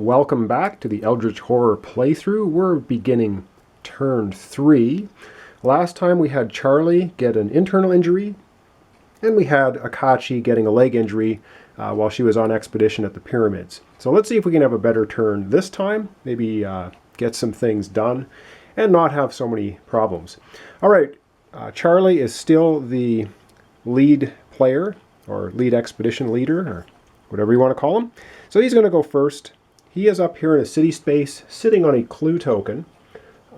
welcome back to the Eldritch Horror playthrough. We're beginning turn 3. Last time we had Charlie get an internal injury, and we had Akachi getting a leg injury while she was on expedition at the pyramids. So let's see if we can have a better turn this time, maybe get some things done, and not have so many problems. Alright, Charlie is still the lead player, or lead expedition leader, or whatever you want to call him. So he's going to go first. He is up here in a city space, sitting on a clue token.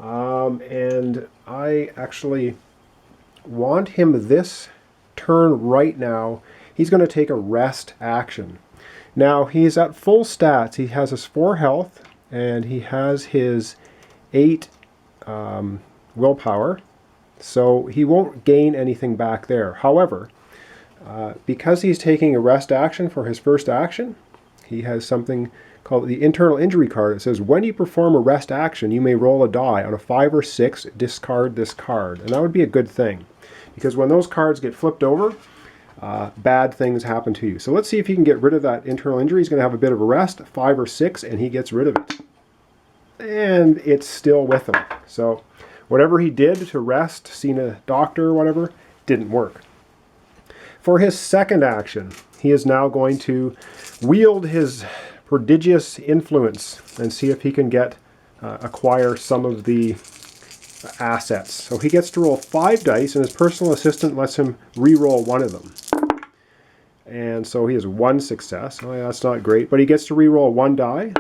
And I actually want him this turn right now. He's going to take a rest action. Now, he's at full stats. He has his 4 health, and he has his 8 willpower. So he won't gain anything back there. However, because he's taking a rest action for his first action, he has something called the internal injury card. It says, when you perform a rest action, you may roll a die. On a 5 or 6, discard this card. And that would be a good thing, because when those cards get flipped over, bad things happen to you. So let's see if he can get rid of that internal injury. He's going to have a bit of a rest, 5 or 6, and he gets rid of it. And it's still with him. So whatever he did to rest, seen a doctor or whatever, didn't work. For his second action, he is now going to wield his prodigious influence and see if he can get acquire some of the assets. So he gets to roll 5 dice, and his personal assistant lets him re-roll 1 of them. And so he has 1 success. Oh, yeah, that's not great, but he gets to re-roll 1 die.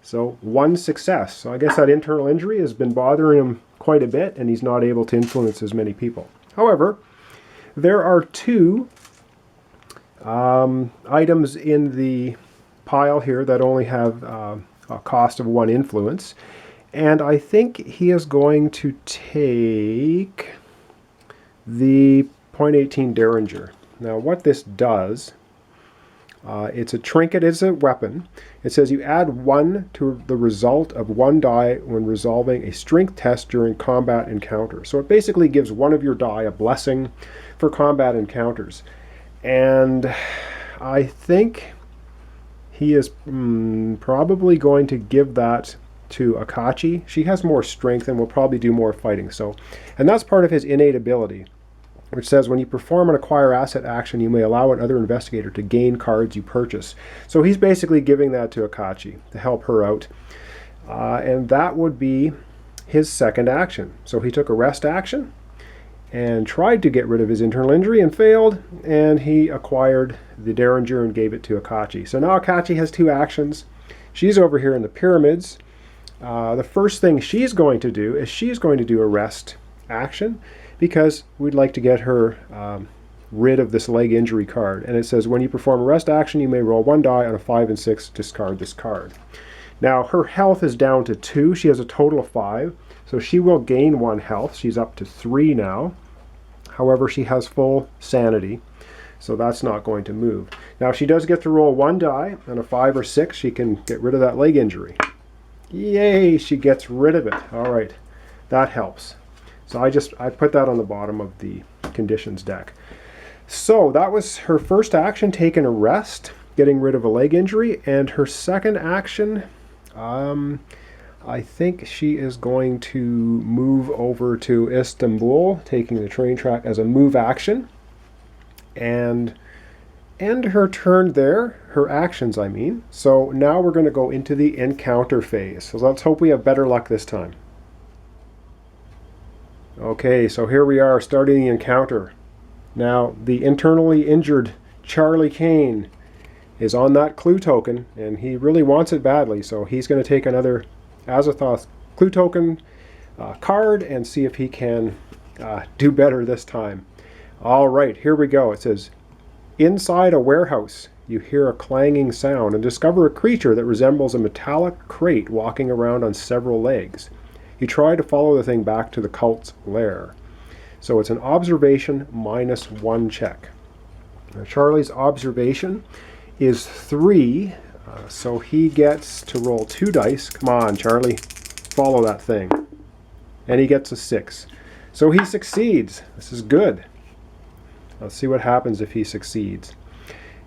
So 1 success. So I guess that internal injury has been bothering him quite a bit, and he's not able to influence as many people. However, there are 2 items in the pile here that only have a cost of 1 influence. And I think he is going to take the .18 Derringer. Now what this does, it's a trinket, it's a weapon. It says you add 1 to the result of 1 die when resolving a strength test during combat encounter. So it basically gives 1 of your die a blessing for combat encounters. And I think he is probably going to give that to Akachi. She has more strength and will probably do more fighting. And that's part of his innate ability, which says when you perform an acquire asset action, you may allow another investigator to gain cards you purchase. So he's basically giving that to Akachi to help her out. And that would be his second action. So he took a rest action and tried to get rid of his internal injury and failed, and he acquired the Derringer and gave it to Akachi. So now Akachi has 2 actions. She's over here in the pyramids. The first thing she's going to do is she's going to do a rest action, because we'd like to get her rid of this leg injury card. And it says when you perform a rest action, you may roll 1 die. On a 5 and 6, discard this card. Now her health is down to 2. She has a total of 5. So she will gain 1 health. She's up to 3 now. However, she has full sanity, so that's not going to move. Now she does get to roll 1 die. On a 5 or 6, she can get rid of that leg injury. Yay, she gets rid of it. All right, that helps. So I put that on the bottom of the conditions deck. So that was her first action, taking a rest, getting rid of a leg injury, and her second action, I think she is going to move over to Istanbul, taking the train track as a move action, and end her turn there, her actions I mean. So now we're going to go into the encounter phase. So let's hope we have better luck this time. Okay, so here we are starting the encounter. Now the internally injured Charlie Kane is on that clue token, and he really wants it badly, so he's going to take another Azathoth clue token card and see if he can do better this time. All right, here we go. It says, inside a warehouse, you hear a clanging sound and discover a creature that resembles a metallic crate walking around on several legs. You try to follow the thing back to the cult's lair. So it's an observation -1 check. Now, Charlie's observation is 3. So he gets to roll 2 dice. Come on, Charlie. Follow that thing. And he gets a 6. So he succeeds. This is good. Let's see what happens if he succeeds.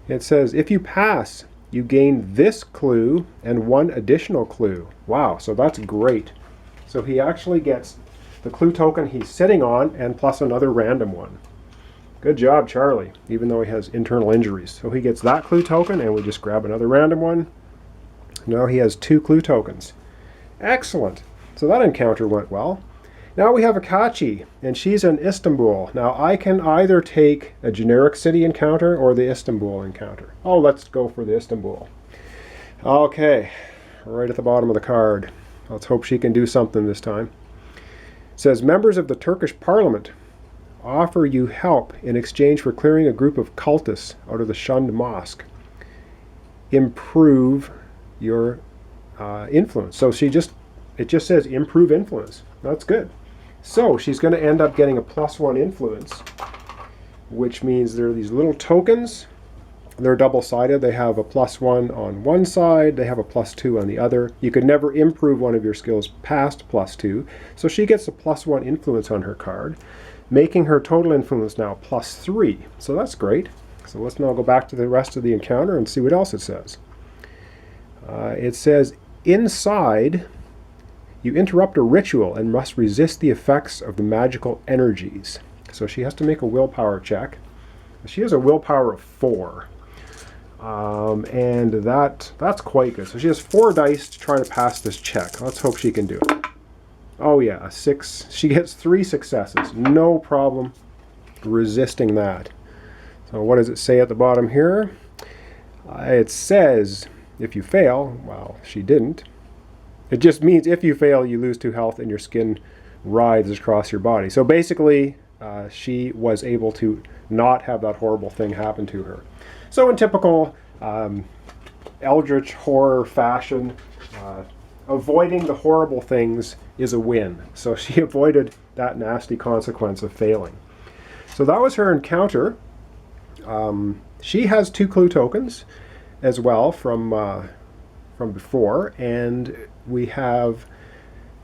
It says, if you pass, you gain this clue and 1 additional clue. Wow, so that's great. So he actually gets the clue token he's sitting on and plus another random one. Good job, Charlie, even though he has internal injuries. So he gets that clue token, and we just grab another random one. Now he has 2 clue tokens. Excellent. So that encounter went well. Now we have Akachi, and she's in Istanbul. Now I can either take a generic city encounter or the Istanbul encounter. Oh, let's go for the Istanbul. Okay, right at the bottom of the card. Let's hope she can do something this time. It says, members of the Turkish parliament offer you help in exchange for clearing a group of cultists out of the shunned mosque. Improve your influence. So it just says improve influence. That's good. So she's going to end up getting a +1 influence, which means there are these little tokens. They're double-sided. They have a +1 on one side. They have a +2 on the other. You could never improve one of your skills past +2. So she gets a +1 influence on her card, making her total influence now +3. So that's great. So let's now go back to the rest of the encounter and see what else it says. It says, inside, you interrupt a ritual and must resist the effects of the magical energies. So she has to make a willpower check. She has a willpower of 4. And that's quite good. So she has 4 dice to try to pass this check. Let's hope she can do it. Oh yeah, a 6. She gets 3 successes. No problem resisting that. So what does it say at the bottom here? It says, if you fail, well, she didn't. It just means if you fail, you lose 2 health and your skin writhes across your body. So basically, she was able to not have that horrible thing happen to her. So in typical Eldritch horror fashion, avoiding the horrible things is a win. So she avoided that nasty consequence of failing. So that was her encounter. She has 2 clue tokens as well from before, and we have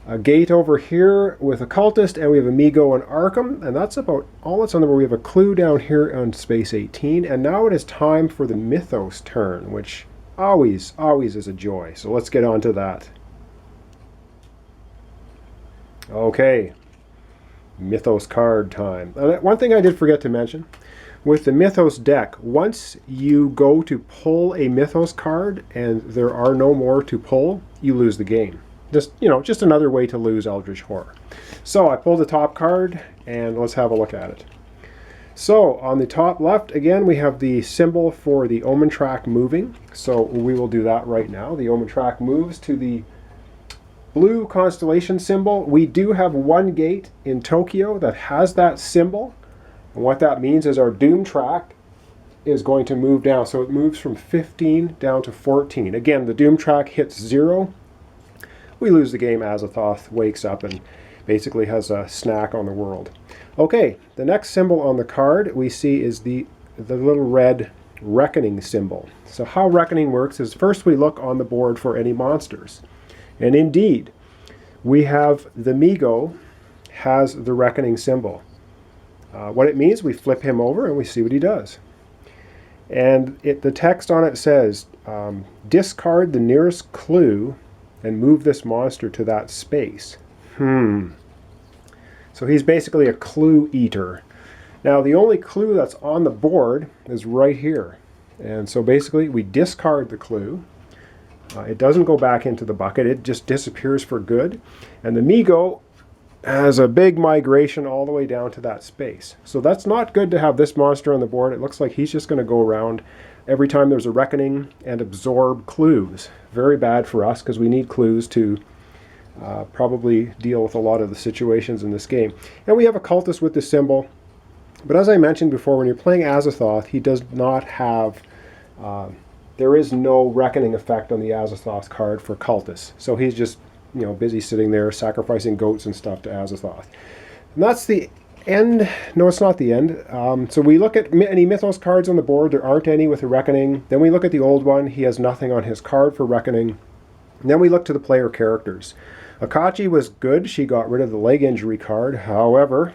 a gate over here with a cultist, and we have Amigo and Arkham, and that's about all that's on the board. We have a clue down here on space 18, and now it is time for the Mythos turn, which always is a joy. So let's get on to that. Okay, Mythos card time. One thing I did forget to mention, with the Mythos deck, once you go to pull a Mythos card and there are no more to pull, you lose the game. Just another way to lose Eldritch Horror. So I pulled the top card, and let's have a look at it. So on the top left, again, we have the symbol for the Omen track moving. So we will do that right now. The Omen track moves to the blue constellation symbol. We do have one gate in Tokyo that has that symbol. And what that means is our Doom track is going to move down. So it moves from 15 down to 14. Again, the Doom track hits 0. We lose the game. Azathoth wakes up and basically has a snack on the world. Okay, the next symbol on the card we see is the little red Reckoning symbol. So how Reckoning works is first we look on the board for any monsters. And indeed, we have the Migo has the Reckoning symbol. What it means, we flip him over and we see what he does. And the text on it says, discard the nearest clue and move this monster to that space. So he's basically a clue eater. Now the only clue that's on the board is right here. And so basically we discard the clue. It doesn't go back into the bucket. It just disappears for good. And the Migo has a big migration all the way down to that space. So that's not good to have this monster on the board. It looks like he's just going to go around every time there's a reckoning and absorb clues. Very bad for us because we need clues to probably deal with a lot of the situations in this game. And we have a cultist with this symbol. But as I mentioned before, when you're playing Azathoth, he does not have... there is no reckoning effect on the Azathoth card for cultists. So he's just busy sitting there sacrificing goats and stuff to Azathoth. And that's the end. No, it's not the end. So we look at any Mythos cards on the board. There aren't any with a Reckoning. Then we look at the old one. He has nothing on his card for Reckoning. And then we look to the player characters. Akachi was good. She got rid of the leg injury card. However,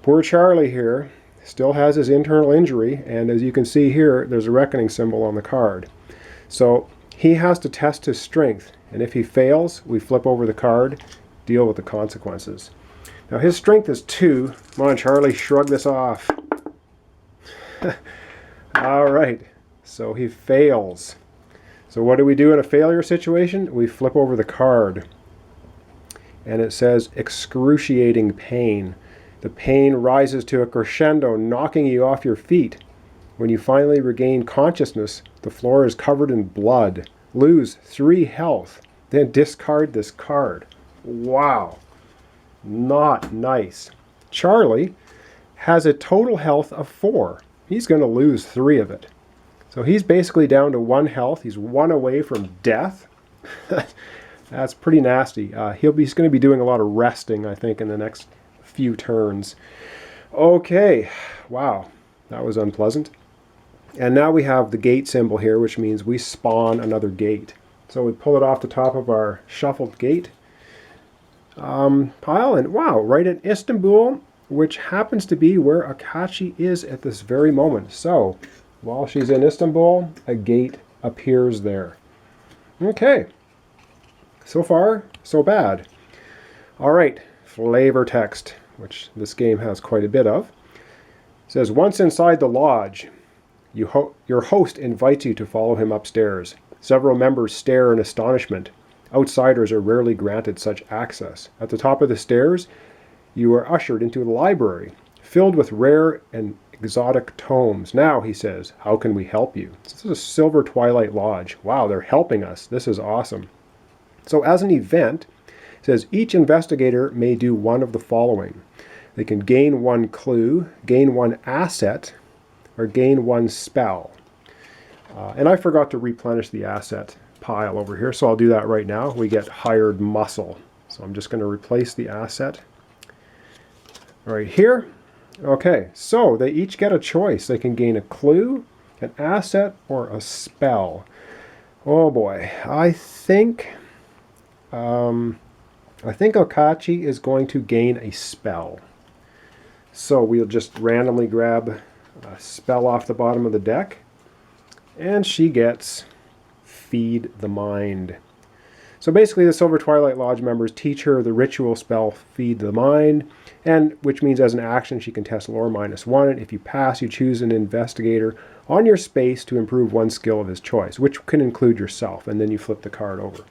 poor Charlie here still has his internal injury, and as you can see here, there's a reckoning symbol on the card. So he has to test his strength, and if he fails, we flip over the card, deal with the consequences. Now his strength is 2. Come on, Charlie, shrug this off. All right, so he fails. So what do we do in a failure situation? We flip over the card, and it says excruciating pain. The pain rises to a crescendo, knocking you off your feet. When you finally regain consciousness, the floor is covered in blood. Lose 3 health, then discard this card. Wow, not nice. Charlie has a total health of 4. He's going to lose 3 of it. So he's basically down to 1 health. He's 1 away from death. That's pretty nasty. He's going to be doing a lot of resting, I think, in the next few turns. Okay, wow, that was unpleasant. And now we have the gate symbol here, which means we spawn another gate. So we pull it off the top of our shuffled gate pile, and wow, right at Istanbul, which happens to be where Akachi is at this very moment. So while she's in Istanbul, a gate appears there. Okay, so far so bad. All right, flavor text, which this game has quite a bit of. It says, once inside the lodge, your host invites you to follow him upstairs. Several members stare in astonishment. Outsiders are rarely granted such access. At the top of the stairs, you are ushered into the library, filled with rare and exotic tomes. Now, he says, how can we help you? This is a Silver Twilight Lodge. Wow, they're helping us. This is awesome. So as an event, it says each investigator may do one of the following. They can gain 1 clue, gain 1 asset, or gain 1 spell. And I forgot to replenish the asset pile over here, so I'll do that right now. We get hired muscle. So I'm just going to replace the asset right here. Okay, so they each get a choice. They can gain a clue, an asset, or a spell. Oh boy, I think Akachi is going to gain a spell. So we'll just randomly grab a spell off the bottom of the deck, and she gets Feed the Mind. So basically the Silver Twilight Lodge members teach her the ritual spell Feed the Mind, and which means as an action she can test lore -1, and if you pass, you choose an investigator on your space to improve 1 skill of his choice, which can include yourself, and then you flip the card over.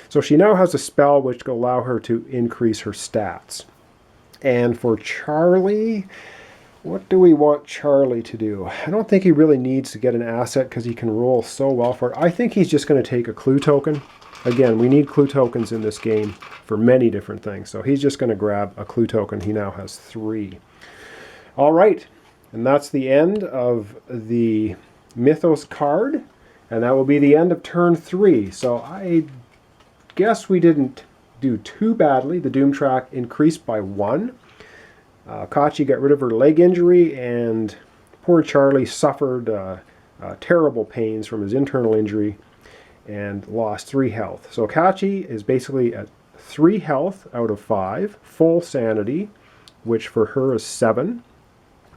So she now has a spell which will allow her to increase her stats. And for Charlie, what do we want Charlie to do? I don't think he really needs to get an asset because he can roll so well for it. I think he's just going to take a clue token. Again, we need clue tokens in this game for many different things. So he's just going to grab a clue token. He now has 3. All right, and that's the end of the Mythos card. And that will be the end of turn 3. So I guess we didn't do too badly. The Doom track increased by 1. Akachi got rid of her leg injury, and poor Charlie suffered terrible pains from his internal injury and lost 3 health. So Akachi is basically at 3 health out of 5, full sanity, which for her is 7.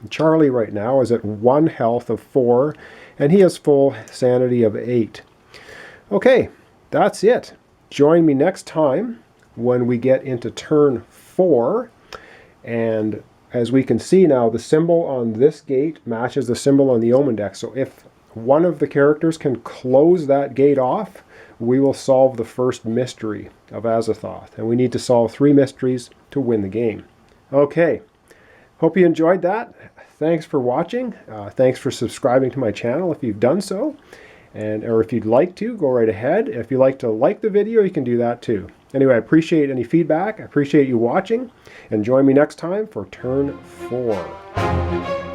Charlie right now is at 1 health of 4, and he has full sanity of 8. Okay, that's it. Join me next time when we get into turn 4. And as we can see now, the symbol on this gate matches the symbol on the Omen deck. So if one of the characters can close that gate off, we will solve the first mystery of Azathoth. And we need to solve 3 mysteries to win the game. Okay, hope you enjoyed that. Thanks for watching. Thanks for subscribing to my channel if you've done so. Or if you'd like to, go right ahead. If you'd like to like the video, you can do that too. Anyway, I appreciate any feedback. I appreciate you watching. And join me next time for turn 4.